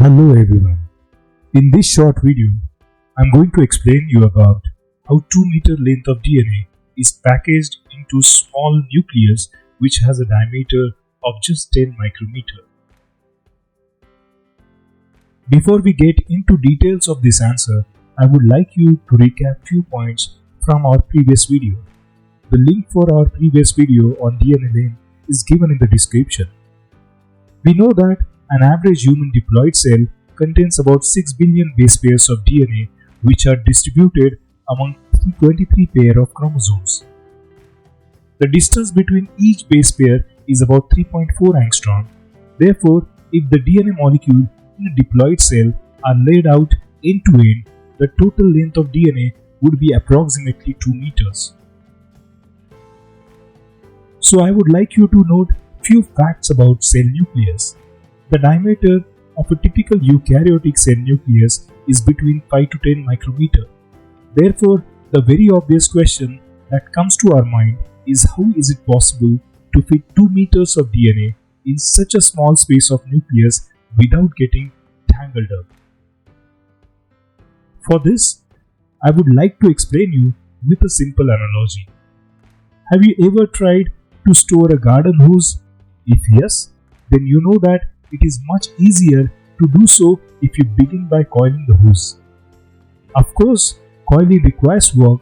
Hello everyone. In this short video, I'm going to explain you about how 2-meter length of DNA is packaged into small nucleus which has a diameter of just 10 micrometer. Before we get into details of this answer, I would like you to recap few points from our previous video. The link for our previous video on DNA length is given in the description. We know that an average human diploid cell contains about 6 billion base pairs of DNA which are distributed among 23 pair of chromosomes. The distance between each base pair is about 3.4 angstrom. Therefore, if the DNA molecule in a diploid cell are laid out end to end, the total length of DNA would be approximately 2 meters. So I would like you to note few facts about cell nucleus. The diameter of a typical eukaryotic cell nucleus is between 5 to 10 micrometer. Therefore, the very obvious question that comes to our mind is how is it possible to fit 2 meters of DNA in such a small space of nucleus without getting tangled up? For this, I would like to explain you with a simple analogy. Have you ever tried to store a garden hose? If yes, then you know that it is much easier to do so if you begin by coiling the hose. Of course, coiling requires work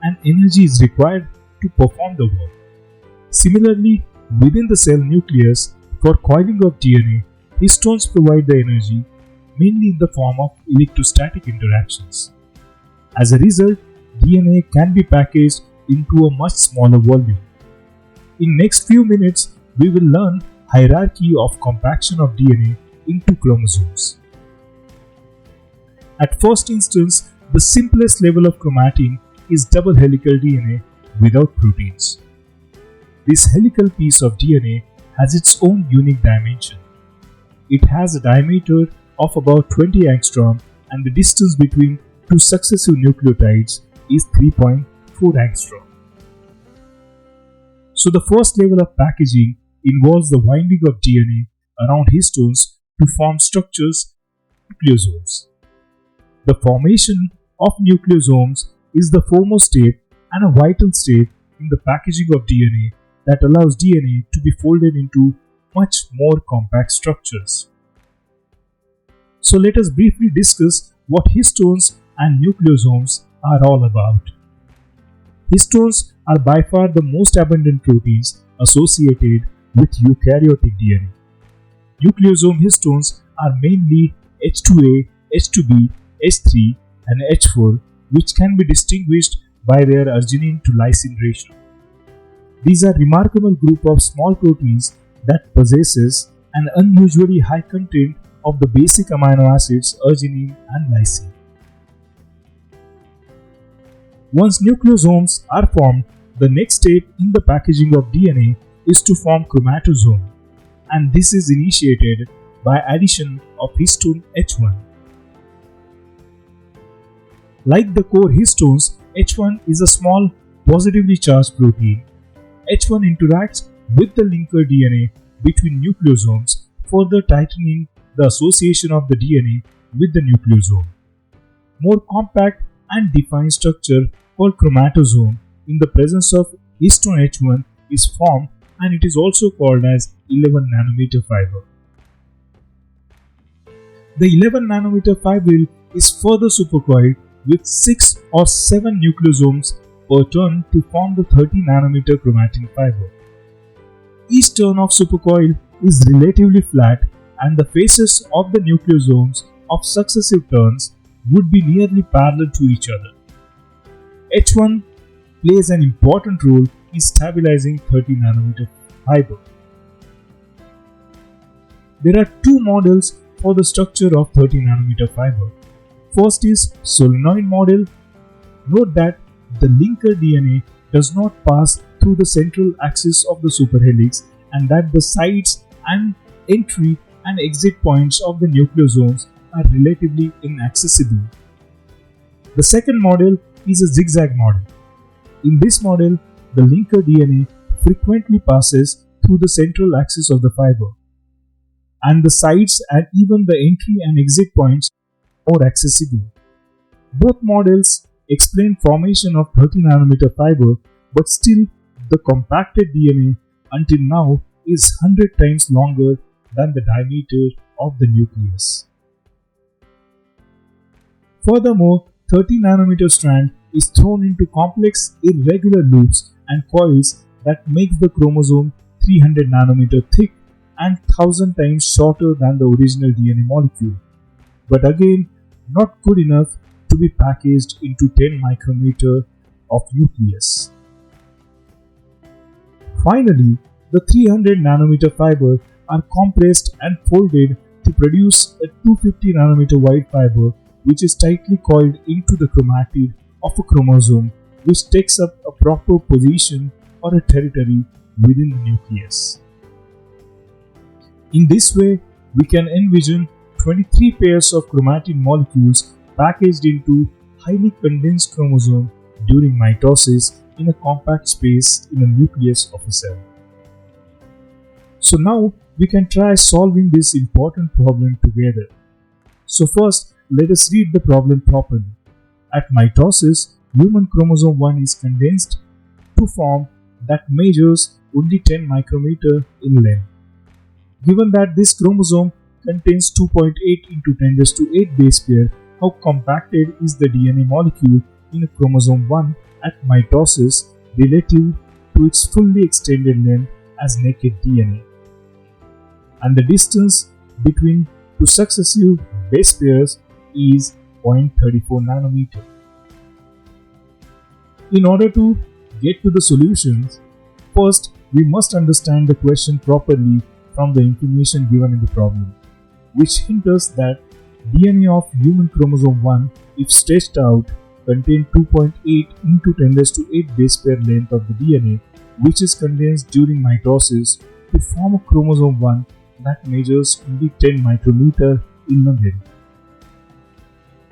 and energy is required to perform the work. Similarly, within the cell nucleus, for coiling of DNA, histones provide the energy mainly in the form of electrostatic interactions. As a result, DNA can be packaged into a much smaller volume. In next few minutes, we will learn hierarchy of compaction of DNA into chromosomes. At first instance, the simplest level of chromatin is double helical DNA without proteins. This helical piece of DNA has its own unique dimension. It has a diameter of about 20 angstrom and the distance between two successive nucleotides is 3.4 angstrom. So the first level of packaging involves the winding of DNA around histones to form structures, nucleosomes. The formation of nucleosomes is the foremost step and a vital step in the packaging of DNA that allows DNA to be folded into much more compact structures. So let us briefly discuss what histones and nucleosomes are all about. Histones are by far the most abundant proteins associated with eukaryotic DNA. Nucleosome histones are mainly H2A, H2B, H3 and H4 which can be distinguished by their arginine to lysine ratio. These are remarkable group of small proteins that possesses an unusually high content of the basic amino acids arginine and lysine. Once nucleosomes are formed, the next step in the packaging of DNA is to form chromatosome, and this is initiated by addition of histone H1. Like the core histones, H1 is a small positively charged protein. H1 interacts with the linker DNA between nucleosomes, further tightening the association of the DNA with the nucleosome. More compact and defined structure called chromatosome in the presence of histone H1 is formed, and it is also called as 11 nanometer fiber. The 11 nanometer fibril is further supercoiled with 6 or 7 nucleosomes per turn to form the 30 nanometer chromatin fiber. Each turn of supercoil is relatively flat and the faces of the nucleosomes of successive turns would be nearly parallel to each other. H1 plays an important role in stabilizing 30 nanometer fiber. There are two models for the structure of 30 nanometer fiber. First is solenoid model. Note that the linker DNA does not pass through the central axis of the superhelix and that the sides and entry and exit points of the nucleosomes are relatively inaccessible. The second model is a zigzag model. In this model, the linker DNA frequently passes through the central axis of the fiber. and the sites and even the entry and exit points more accessible. Both models explain formation of 30 nanometer fiber, but still the compacted DNA until now is 100 times longer than the diameter of the nucleus. Furthermore, 30 nanometer strand is thrown into complex irregular loops and coils that makes the chromosome 300 nanometer thick and 1000 times shorter than the original DNA molecule. But again, not good enough to be packaged into 10 micrometer of nucleus. Finally, the 300 nanometer fiber are compressed and folded to produce a 250 nanometer wide fiber, which is tightly coiled into the chromatid of a chromosome, which takes up a proper position or a territory within the nucleus. In this way, we can envision 23 pairs of chromatin molecules packaged into highly condensed chromosome during mitosis in a compact space in the nucleus of a cell. So now we can try solving this important problem together. So first, let us read the problem properly. At mitosis, human chromosome 1 is condensed to form that measures only 10 micrometer in length. Given that this chromosome contains 2.8 into 10 raised to 8 base pair, how compacted is the DNA molecule in a chromosome 1 at mitosis relative to its fully extended length as naked DNA? And the distance between two successive base pairs is 0.34 nanometer. In order to get to the solutions, first we must understand the question properly from the information given in the problem, which hints us that DNA of human chromosome 1, if stretched out, contain 2.8 into 10 raised to 8 base pair length of the DNA, which is condensed during mitosis to form a chromosome 1 that measures only 10 micrometer in the length.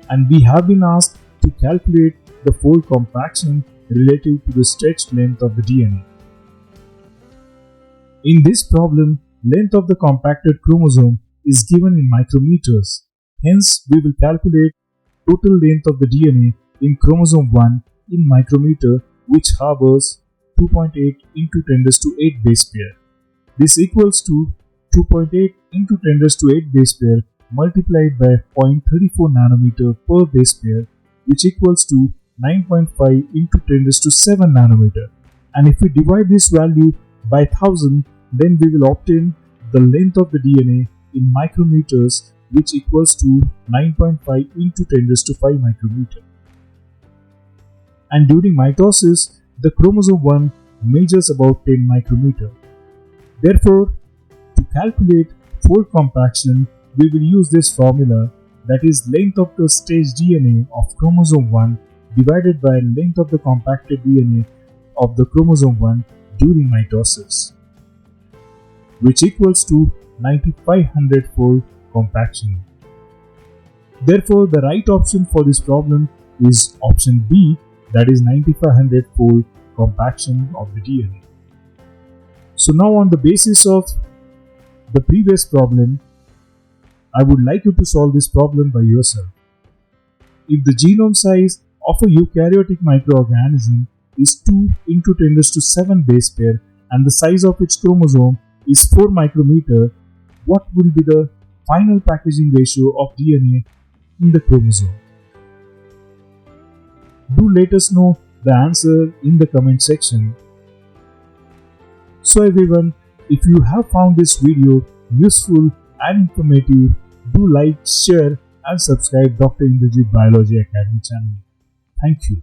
And we have been asked to calculate the fold compaction relative to the stretched length of the DNA. In this problem, length of the compacted chromosome is given in micrometers. Hence, we will calculate total length of the DNA in chromosome 1 in micrometer, which harbors 2.8 into 10 raised to 8 base pair. This equals to 2.8 into 10 raised to 8 base pair multiplied by 0.34 nanometer per base pair, which equals to 9.5 into 10 raised to 7 nanometer. And if we divide this value by 1000, then we will obtain the length of the DNA in micrometers, which equals to 9.5 into 10 raised to 5 micrometer. And during mitosis, the chromosome 1 measures about 10 micrometer. Therefore, to calculate fold compaction, we will use this formula, that is length of the staged DNA of chromosome 1 divided by length of the compacted DNA of the chromosome 1 during mitosis, which equals to 9500-fold compaction. Therefore, the right option for this problem is option B, that is 9500-fold compaction of the DNA. So now, on the basis of the previous problem, I would like you to solve this problem by yourself. If the genome size of a eukaryotic microorganism is 2 into 10 raised to 7 base pair and the size of its chromosome is 4 micrometer, what will be the final packaging ratio of DNA in the chromosome? Do let us know the answer in the comment section. So everyone, if you have found this video useful and informative, do like, share and subscribe Dr. Indrajeet Biology Academy channel. Thank you.